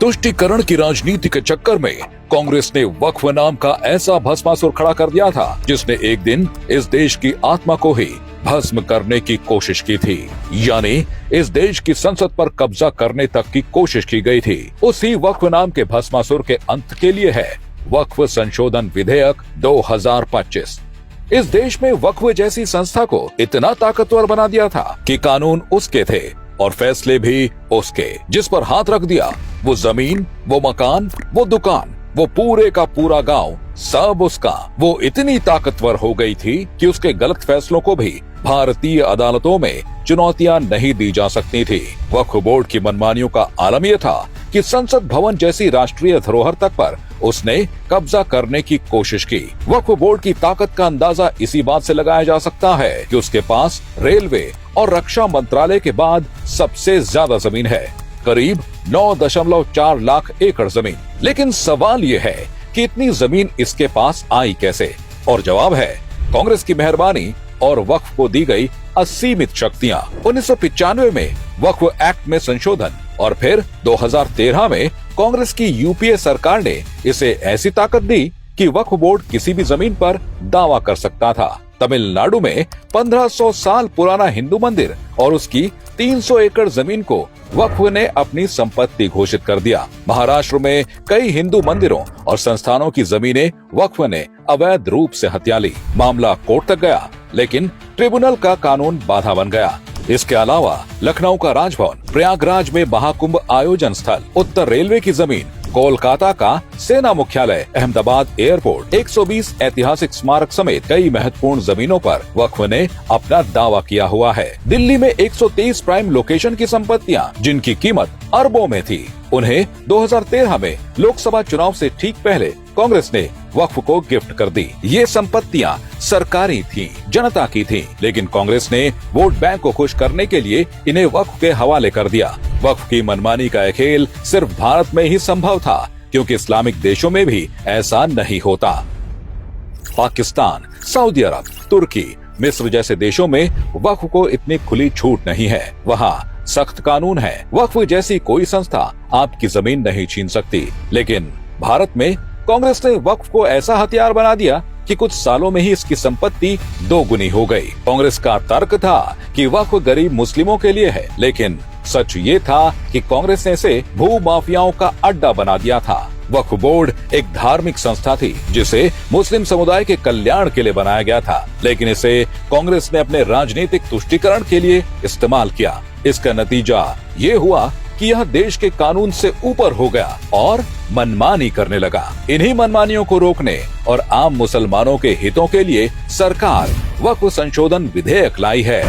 तुष्टीकरण की राजनीति के चक्कर में कांग्रेस ने वक्फ नाम का ऐसा भस्मासुर खड़ा कर दिया था जिसने एक दिन इस देश की आत्मा को ही भस्म करने की कोशिश की थी। यानी इस देश की संसद पर कब्जा करने तक की कोशिश की गई थी। उसी वक्फ नाम के भस्मासुर के अंत के लिए है वक्फ संशोधन विधेयक 2025। इस देश में वक्फ जैसी संस्था को इतना ताकतवर बना दिया था कि कानून उसके थे और फैसले भी उसके। जिस पर हाथ रख दिया वो जमीन, वो मकान, वो दुकान, वो पूरे का पूरा गांव सब उसका। वो इतनी ताकतवर हो गई थी कि उसके गलत फैसलों को भी भारतीय अदालतों में चुनौतियां नहीं दी जा सकती थी। वक्फ बोर्ड की मनमानियों का आलम यह था कि संसद भवन जैसी राष्ट्रीय धरोहर तक पर उसने कब्जा करने की कोशिश की। वक्फ बोर्ड की ताकत का अंदाजा इसी बात से लगाया जा सकता है कि उसके पास रेलवे और रक्षा मंत्रालय के बाद सबसे ज्यादा जमीन है, करीब 9.4 लाख एकड़ जमीन। लेकिन सवाल ये है कि इतनी जमीन इसके पास आई कैसे? और जवाब है कांग्रेस की मेहरबानी और वक्फ को दी गई असीमित शक्तियां। 1995 में वक्फ एक्ट में संशोधन और फिर 2013 में कांग्रेस की यूपीए सरकार ने इसे ऐसी ताकत दी कि वक्फ बोर्ड किसी भी जमीन पर दावा कर सकता था। तमिलनाडु में 1500 साल पुराना हिंदू मंदिर और उसकी 300 एकड़ जमीन को वक्फ ने अपनी संपत्ति घोषित कर दिया। महाराष्ट्र में कई हिंदू मंदिरों और संस्थानों की जमीनें वक्फ ने अवैध रूप से हथिया ली। मामला कोर्ट तक गया, लेकिन ट्रिब्यूनल का कानून बाधा बन गया। इसके अलावा लखनऊ का राजभवन, प्रयागराज में महाकुंभ आयोजन स्थल, उत्तर रेलवे की जमीन, कोलकाता का सेना मुख्यालय, अहमदाबाद एयरपोर्ट, 120 ऐतिहासिक स्मारक समेत कई महत्वपूर्ण जमीनों पर वक्फ ने अपना दावा किया हुआ है। दिल्ली में 123 प्राइम लोकेशन की संपत्तियां जिनकी कीमत अरबों में थी, उन्हें 2013 में लोकसभा चुनाव से ठीक पहले कांग्रेस ने वक्फ को गिफ्ट कर दी। ये संपत्तियां सरकारी थीं, जनता की थीं, लेकिन कांग्रेस ने वोट बैंक को खुश करने के लिए इन्हें वक्फ के हवाले कर दिया। वक्फ की मनमानी का यह खेल सिर्फ भारत में ही संभव था, क्योंकि इस्लामिक देशों में भी ऐसा नहीं होता। पाकिस्तान, सऊदी अरब, तुर्की, मिस्र जैसे देशों में वक्फ को इतनी खुली छूट नहीं है। वहाँ सख्त कानून है। वक्फ जैसी कोई संस्था आपकी जमीन नहीं छीन सकती। लेकिन भारत में कांग्रेस ने वक्फ को ऐसा हथियार बना दिया कि कुछ सालों में ही इसकी संपत्ति दोगुनी हो गई। कांग्रेस का तर्क था कि वक्फ गरीब मुस्लिमों के लिए है, लेकिन सच ये था कि कांग्रेस ने इसे भू माफियाओं का अड्डा बना दिया था। वक्फ बोर्ड एक धार्मिक संस्था थी जिसे मुस्लिम समुदाय के कल्याण के लिए बनाया गया था, लेकिन इसे कांग्रेस ने अपने राजनीतिक तुष्टीकरण के लिए इस्तेमाल किया। इसका नतीजा ये हुआ कि यह देश के कानून से ऊपर हो गया और मनमानी करने लगा। इन्हीं मनमानियों को रोकने और आम मुसलमानों के हितों के लिए सरकार वक्फ संशोधन विधेयक लाई है।